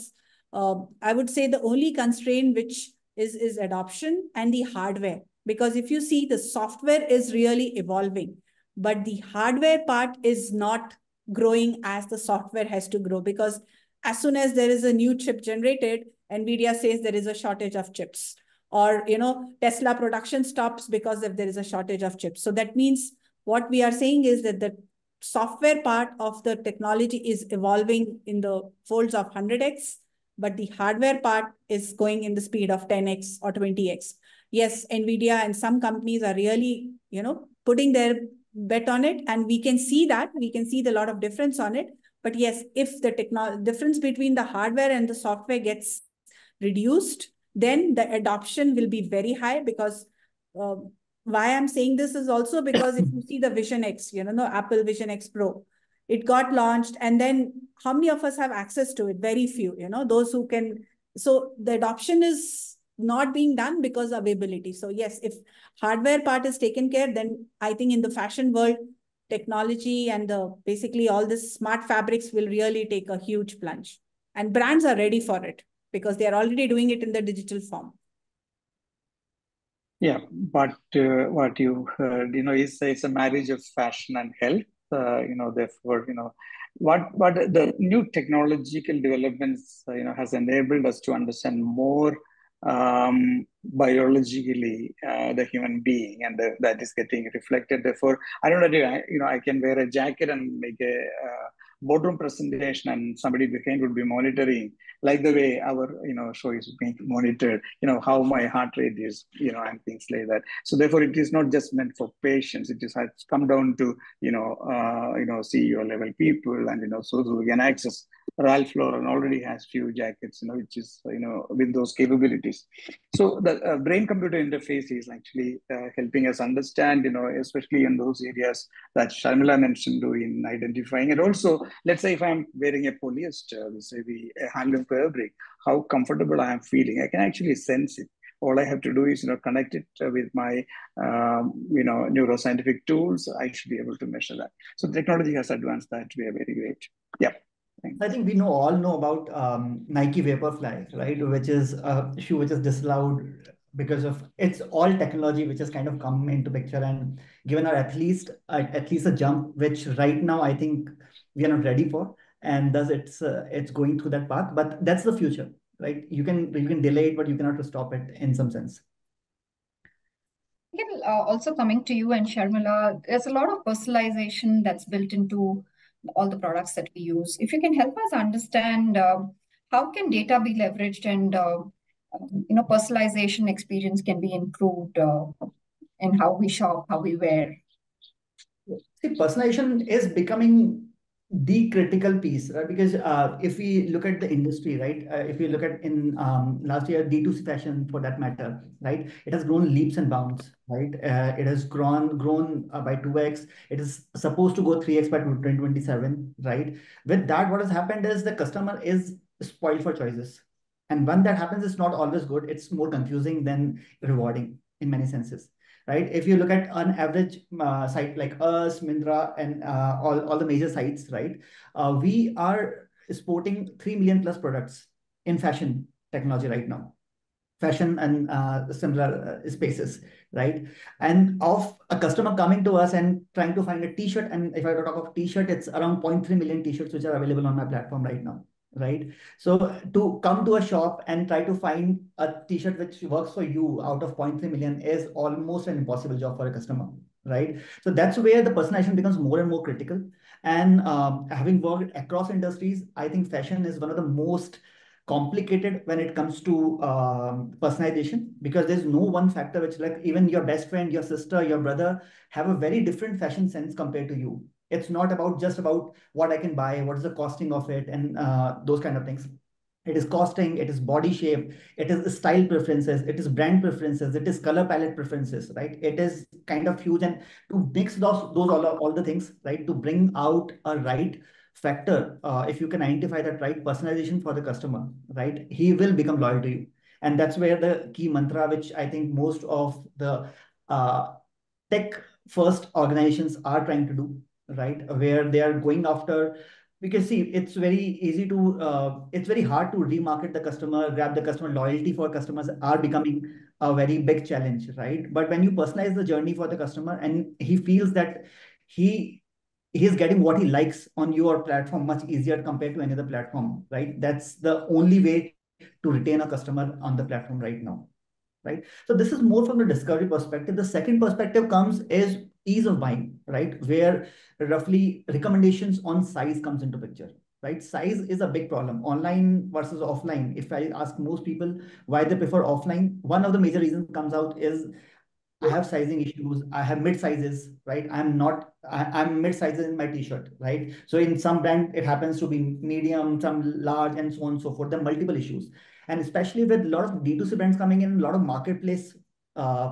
I would say the only constraint which is adoption and the hardware. Because if you see, the software is really evolving, but the hardware part is not growing as the software has to grow. Because as soon as there is a new chip generated, NVIDIA says there is a shortage of chips. Or, Tesla production stops because if there is a shortage of chips. So that means what we are saying is that the software part of the technology is evolving in the folds of 100x, but the hardware part is going in the speed of 10x or 20x. Yes, NVIDIA and some companies are really, putting their bet on it, and we can see that. We can see the lot of difference on it. But yes, if the difference between the hardware and the software gets reduced, then the adoption will be very high. Because why I'm saying this is also because if you see the Vision X, the Apple Vision X Pro, it got launched, and then how many of us have access to it? Very few, those who can. So the adoption is not being done because of availability. So yes, if hardware part is taken care, then I think in the fashion world, technology and basically all this smart fabrics will really take a huge plunge. And brands are ready for it because they are already doing it in the digital form. Yeah, but what you heard, is it's a marriage of fashion and health. Therefore, what the new technological developments, has enabled us to understand more biologically the human being, and that is getting reflected. Therefore, I don't know, I can wear a jacket and make a boardroom presentation, and somebody behind would be monitoring, like the way our show is being monitored, how my heart rate is, and things like that. So therefore, it is not just meant for patients. It has come down to CEO level people, and so we can access Ralph Lauren already has few jackets, which is, with those capabilities. So the brain-computer interface is actually helping us understand, especially in those areas that Sharmila mentioned, in identifying. And also, let's say if I'm wearing a polyester, let's say the handloom fabric, how comfortable I am feeling, I can actually sense it. All I have to do is, connect it with my, neuroscientific tools. I should be able to measure that. So technology has advanced that way very great. Yeah. Thanks. I think we all know about Nike Vaporfly, right? Which is a shoe which is disallowed because of it's all technology which has kind of come into picture and given our athletes at least a jump, which right now I think we are not ready for, and thus it's going through that path. But that's the future, right? You can delay it, but you cannot stop it in some sense. Again, also coming to you and Sharmila, there's a lot of personalization that's built into all the products that we use. If you can help us understand how can data be leveraged and personalization experience can be improved in how we shop, how we wear. See, personalization is becoming the critical piece, right? Because if we look at the industry, right? If we look at in last year, D2C fashion for that matter, right? It has grown leaps and bounds, right? It has grown by 2x. It is supposed to go 3x by 2027, right? With that, what has happened is the customer is spoiled for choices. And when that happens, it's not always good. It's more confusing than rewarding in many senses, right? If you look at an average site like us, Mindra, and all the major sites, right? We are sporting 3 million plus products in fashion technology right now. Fashion and similar spaces, right? And of a customer coming to us and trying to find a t-shirt, and if I talk of t-shirt, it's around 0.3 million t-shirts which are available on my platform right now, right? So to come to a shop and try to find a t-shirt which works for you out of 0.3 million is almost an impossible job for a customer, right? So that's where the personalization becomes more and more critical. And having worked across industries, I think fashion is one of the most complicated when it comes to personalization, because there's no one factor which, like, even your best friend, your sister, your brother have a very different fashion sense compared to you. It's not about just about what I can buy, what is the costing of it, and those kind of things. It is costing, it is body shape, it is style preferences, it is brand preferences, it is color palette preferences, right? It is kind of huge. And to mix those all the things, right, to bring out a right factor, if you can identify that right personalization for the customer, right, he will become loyal to you. And that's where the key mantra, which I think most of the tech first organizations are trying to do, right, where they are going after, because see, it's very easy to it's very hard to remarket the customer, grab the customer. Loyalty for customers are becoming a very big challenge, right? But when you personalize the journey for the customer and he feels that he is getting what he likes on your platform much easier compared to any other platform, right? That's the only way to retain a customer on the platform right now, right? So this is more from the discovery perspective. The second perspective comes is ease of buying, right? Where roughly recommendations on size comes into picture, right? Size is a big problem. Online versus offline. If I ask most people why they prefer offline, one of the major reasons comes out is I have sizing issues. I have mid sizes, right? I'm mid sizes in my t-shirt, right? So in some brand, it happens to be medium, some large, and so on and so forth. There are multiple issues. And especially with a lot of D2C brands coming in, a lot of marketplace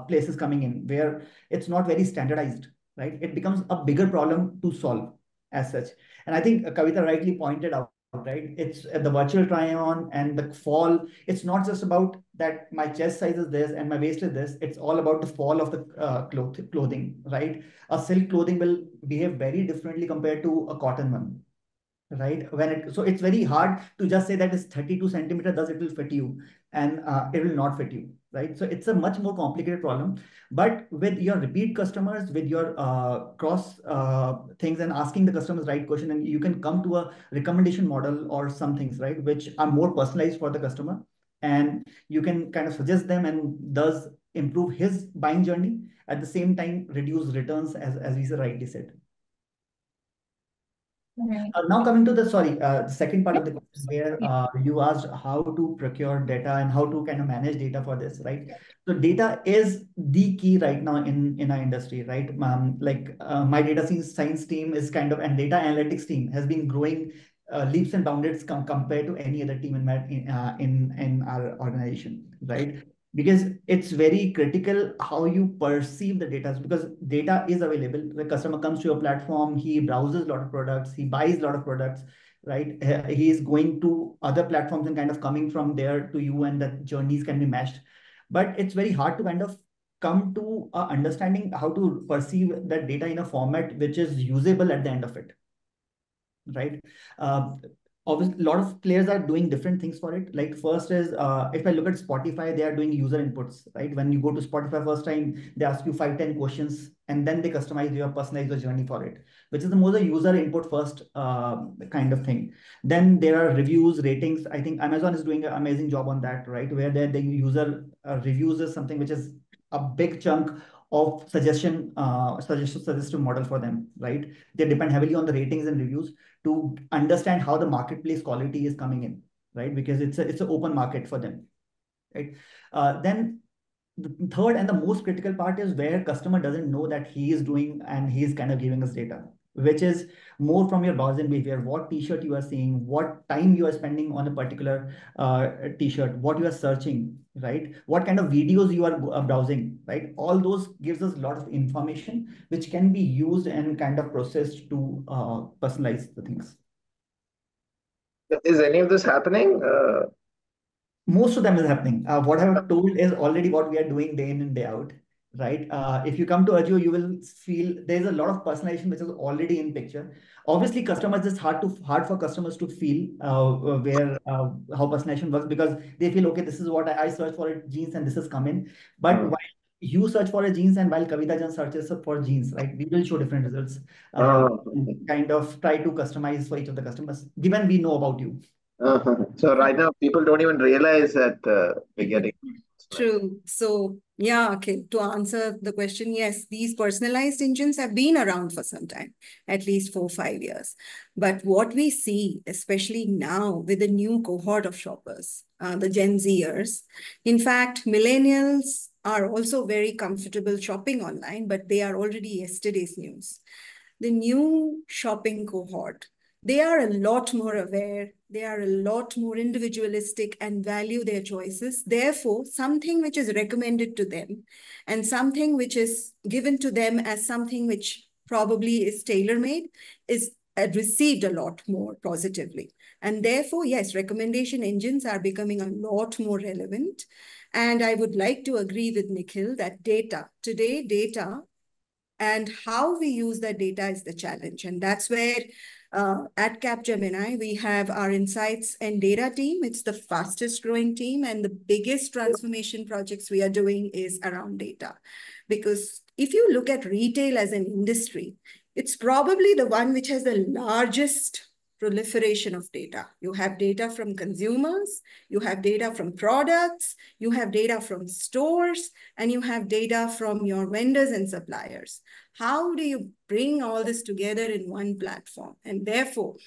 places coming in where it's not very standardized, right? It becomes a bigger problem to solve as such. And I think Kavita rightly pointed out, right? It's the virtual try-on and the fall. It's not just about that my chest size is this and my waist is this. It's all about the fall of the clothing, right? A silk clothing will behave very differently compared to a cotton one, right? So it's very hard to just say that it's 32 centimeter, thus it will fit you, and it will not fit you, right? So it's a much more complicated problem. But with your repeat customers, with your cross things, and asking the customers right question, and you can come to a recommendation model or some things, right, which are more personalized for the customer, and you can kind of suggest them and thus improve his buying journey, at the same time reduce returns, as we rightly said. Right. Now coming to the second part of the question, where you asked how to procure data and how to kind of manage data for this, right? So data is the key right now in our industry, right? My data science team is and data analytics team has been growing leaps and bounds compared to any other team in our organization, right? Because it's very critical how you perceive the data, because data is available. The customer comes to your platform, he browses a lot of products, he buys a lot of products, right? He is going to other platforms and kind of coming from there to you, and the journeys can be matched. But it's very hard to kind of come to understanding how to perceive that data in a format which is usable at the end of it, right? Obviously, a lot of players are doing different things for it. Like first is, if I look at Spotify, they are doing user inputs, right? When you go to Spotify first time, they ask you 5, 10 questions, and then they customize your personalize your journey for it, which is the more the user input first kind of thing. Then there are reviews, ratings. I think Amazon is doing an amazing job on that, right? Where the user reviews is something which is a big chunk of suggestive model for them, right? They depend heavily on the ratings and reviews to understand how the marketplace quality is coming in, right? Because it's an open market for them, right? Then the third and the most critical part is where customer doesn't know that he is doing, and he is kind of giving us data, which is more from your browsing behavior, what t-shirt you are seeing, what time you are spending on a particular t-shirt, what you are searching, right? What kind of videos you are browsing, right? All those gives us a lot of information which can be used and kind of processed to personalize the things. Is any of this happening? Most of them is happening. What I have told is already what we are doing day in and day out, right? If you come to Ajio, you will feel there's a lot of personalization which is already in picture. Obviously, customers, it's hard for customers to feel where how personalization works, because they feel, okay, this is what I search for it, jeans, and this is coming. But while you search for a jeans and while Kavita Jan searches for jeans, right, we will show different results. Kind of try to customize for each of the customers, given we know about you. So right now, people don't even realize that we're getting. True. So yeah, okay. To answer the question, yes, these personalized engines have been around for some time, at least 4-5 years. But what we see, especially now with the new cohort of shoppers, the Gen Zers, in fact, millennials are also very comfortable shopping online, but they are already yesterday's news. The new shopping cohort, they are a lot more aware, they are a lot more individualistic and value their choices. Therefore, something which is recommended to them and something which is given to them as something which probably is tailor-made is received a lot more positively. And therefore, yes, recommendation engines are becoming a lot more relevant. And I would like to agree with Nikhil that today data and how we use that data is the challenge. And that's where at Capgemini, we have our insights and data team. It's the fastest growing team, and the biggest transformation projects we are doing is around data. Because if you look at retail as an industry, it's probably the one which has the largest proliferation of data. You have data from consumers, you have data from products, you have data from stores, and you have data from your vendors and suppliers. How do you bring all this together in one platform? And therefore,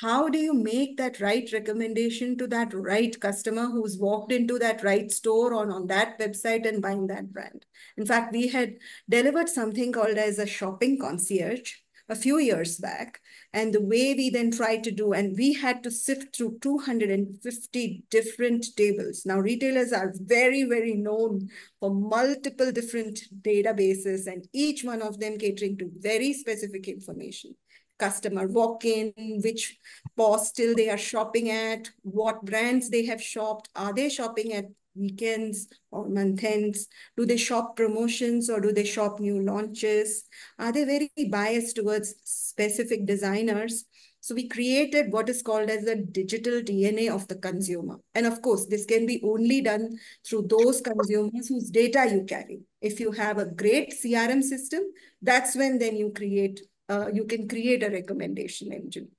how do you make that right recommendation to that right customer who's walked into that right store on that website and buying that brand? In fact, we had delivered something called as a shopping concierge a few years back. And the way we then tried to do, and we had to sift through 250 different tables. Now, retailers are very, very known for multiple different databases, and each one of them catering to very specific information. Customer walk-in, which POS still they are shopping at, what brands they have shopped, are they shopping at weekends or month ends? Do they shop promotions or do they shop new launches? Are they very biased towards specific designers? So we created what is called as the digital DNA of the consumer. And of course, this can be only done through those consumers whose data you carry. If you have a great CRM system, that's when then you can create a recommendation engine.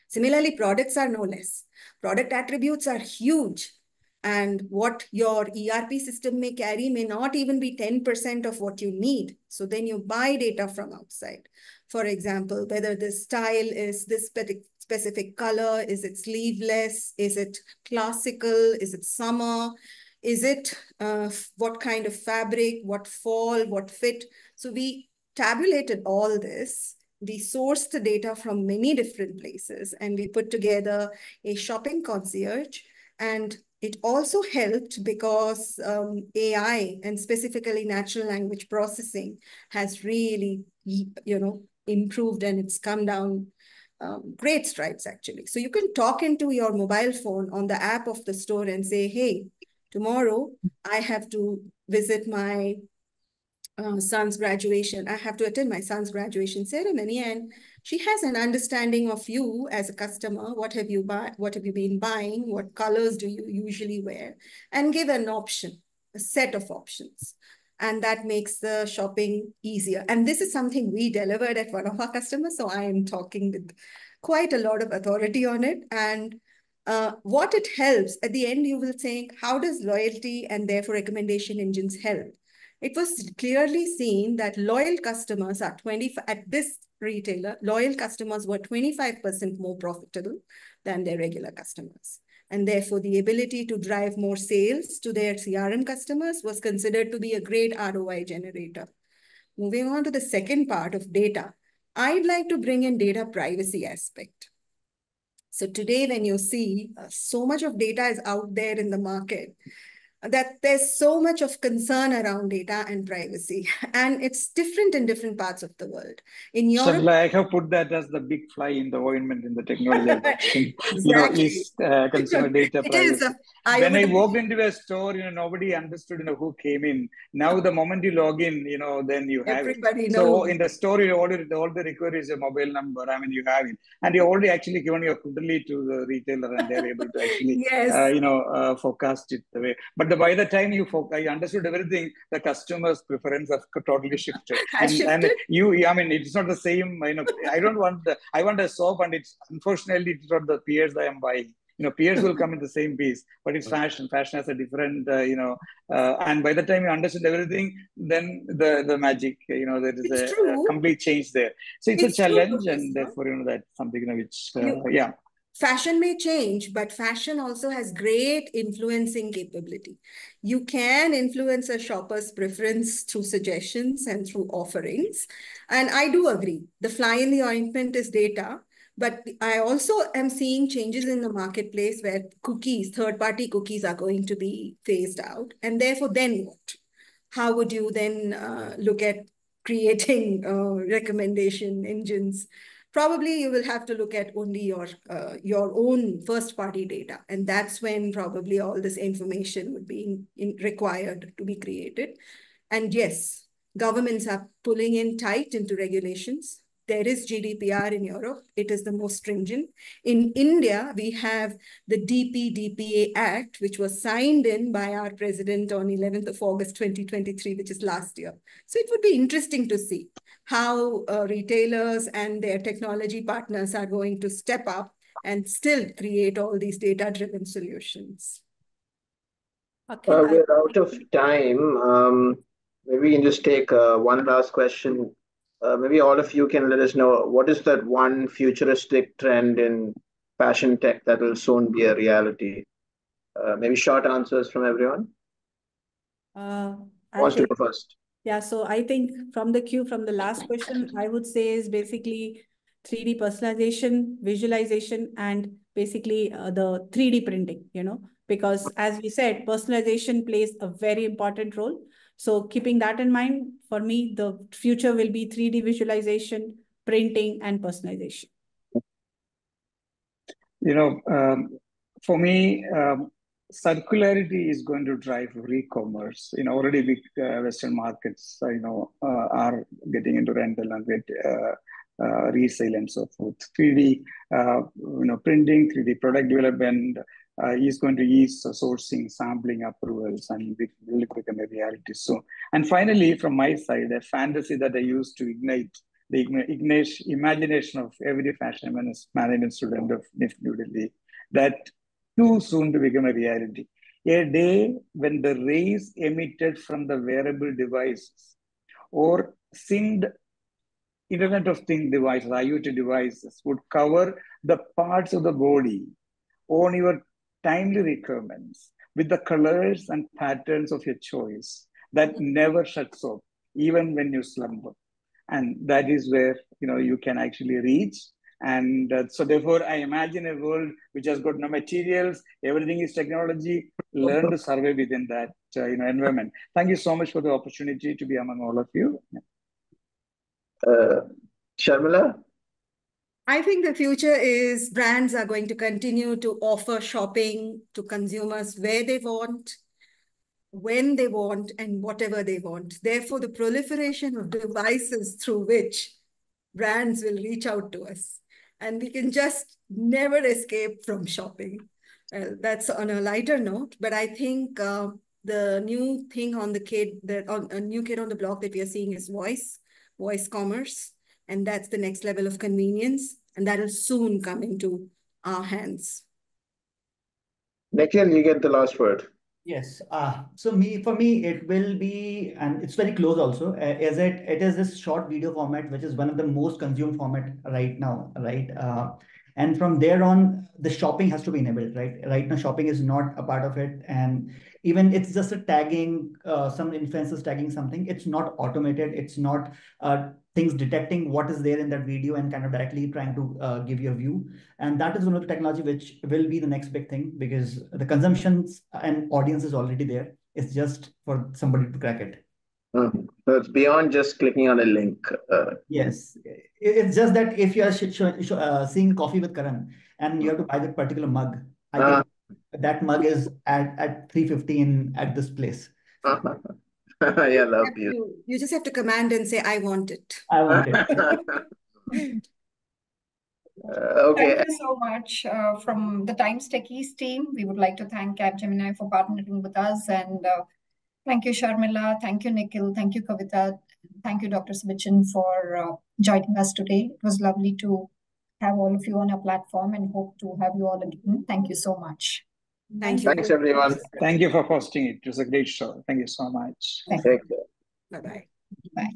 Similarly, products are no less. Product attributes are huge. And what your ERP system may carry may not even be 10% of what you need. So then you buy data from outside. For example, whether the style is this specific color, is it sleeveless, is it classical, is it summer, is it what kind of fabric, what fall, what fit. So we tabulated all this, we sourced the data from many different places, and we put together a shopping concierge. And it also helped because AI, and specifically natural language processing, has really, improved, and it's come down great strides, actually. So you can talk into your mobile phone on the app of the store and say, hey, tomorrow I have to visit my son's graduation. I have to attend my son's graduation ceremony, and she has an understanding of you as a customer. What have you been buying? What colors do you usually wear? And give an option, a set of options. And that makes the shopping easier. And this is something we delivered at one of our customers. So I am talking with quite a lot of authority on it. And what it helps, at the end, you will think, how does loyalty and therefore recommendation engines help? It was clearly seen that loyal customers are at this retailer, loyal customers were 25% more profitable than their regular customers. And therefore, the ability to drive more sales to their CRM customers was considered to be a great ROI generator. Moving on to the second part of data, I'd like to bring in data privacy aspect. So today, when you see so much of data is out there in the market, that there's so much of concern around data and privacy, and it's different in different parts of the world. In Europe, Sharmila, I have put that as the big fly in the ointment in the technology adoption. Exactly. Is consumer data privacy. When I walked into a store, nobody understood, who came in. Now, the moment you log in, then you have everybody it. knows. So in the store, all they require is a mobile number. I mean, you have it, and you already actually given your kudali to the retailer, and they're able to actually, yes. forecast it the way. But by the time I understood everything, the customer's preference has totally shifted. And it's not the same. I want a soap, and unfortunately it's not the peers I am buying. Peers will come in the same piece, but it's fashion. Fashion has a different, and by the time you understood everything, then the magic, there is a complete change there. So it's a challenge, and therefore, that's something which, Fashion may change, but fashion also has great influencing capability. You can influence a shopper's preference through suggestions and through offerings. And I do agree, the fly in the ointment is data, but I also am seeing changes in the marketplace where third-party cookies are going to be phased out. And therefore, then what? How would you then look at creating recommendation engines? Probably you will have to look at only your own first-party data. And that's when probably all this information would be required to be created. And yes, governments are pulling in tight into regulations. There is GDPR in Europe. It is the most stringent. In India, we have the DPDPA Act, which was signed in by our president on 11th of August, 2023, which is last year. So it would be interesting to see how retailers and their technology partners are going to step up and still create all these data-driven solutions. Okay, we're out of time. Maybe we can just take one last question. Maybe all of you can let us know, what is that one futuristic trend in fashion tech that will soon be a reality? Maybe short answers from everyone. Who wants to go first? Yeah, so I think from the last question, I would say is basically 3D personalization, visualization, and basically the 3D printing, because as we said, personalization plays a very important role. So keeping that in mind, for me, the future will be 3D visualization, printing, and personalization. For me, circularity is going to drive e-commerce. Already big Western markets, are getting into rental and resale and so forth. 3D, printing, 3D product development is going to ease sourcing, sampling, approvals, and will become a reality soon. And finally, from my side, a fantasy that I used to ignite the imagination of every fashion management student of NIFT New Delhi, that too soon to become a reality. A day when the rays emitted from the wearable devices or synced Internet of Things devices, IoT devices, would cover the parts of the body on your timely requirements with the colors and patterns of your choice that never shuts off, even when you slumber. And that is where you can actually reach. And so therefore, I imagine a world which has got no materials, everything is technology. Learn to survive within that environment. Thank you so much for the opportunity to be among all of you. Sharmila? I think the future is brands are going to continue to offer shopping to consumers where they want, when they want, and whatever they want. Therefore, the proliferation of devices through which brands will reach out to us. And we can just never escape from shopping. That's on a lighter note, but I think the new thing on the a new kid on the block that we are seeing is voice commerce. And that's the next level of convenience. And that will soon come into our hands. Nikhil, you get the last word. Yes. So for me, it will be, and it's very close also. It is this short video format, which is one of the most consumed format right now, right? And from there on, the shopping has to be enabled, right? Right now, shopping is not a part of it, and even it's just a tagging, some influencers tagging something. It's not automated. It's not things detecting what is there in that video and kind of directly trying to give you a view. And that is one of the technology which will be the next big thing, because the consumptions and audience is already there. It's just for somebody to crack it. So it's beyond just clicking on a link. Yes, it's just that if you are seeing Coffee with Karan and you have to buy that particular mug, I think that mug is at 315 at this place. Yeah, love you. You just have to command and say, I want it. I want it. Okay. Thank you so much. From the Times Techies team, we would like to thank Capgemini for partnering with us. And thank you, Sharmila. Thank you, Nikhil. Thank you, Kavita. Thank you, Dr. Sibichan, for joining us today. It was lovely to have all of you on our platform and hope to have you all again. Thank you so much. Thank you. Thanks, everyone. Thank you for hosting it. It was a great show. Thank you so much. Thank Take you. care. Bye-bye. Bye.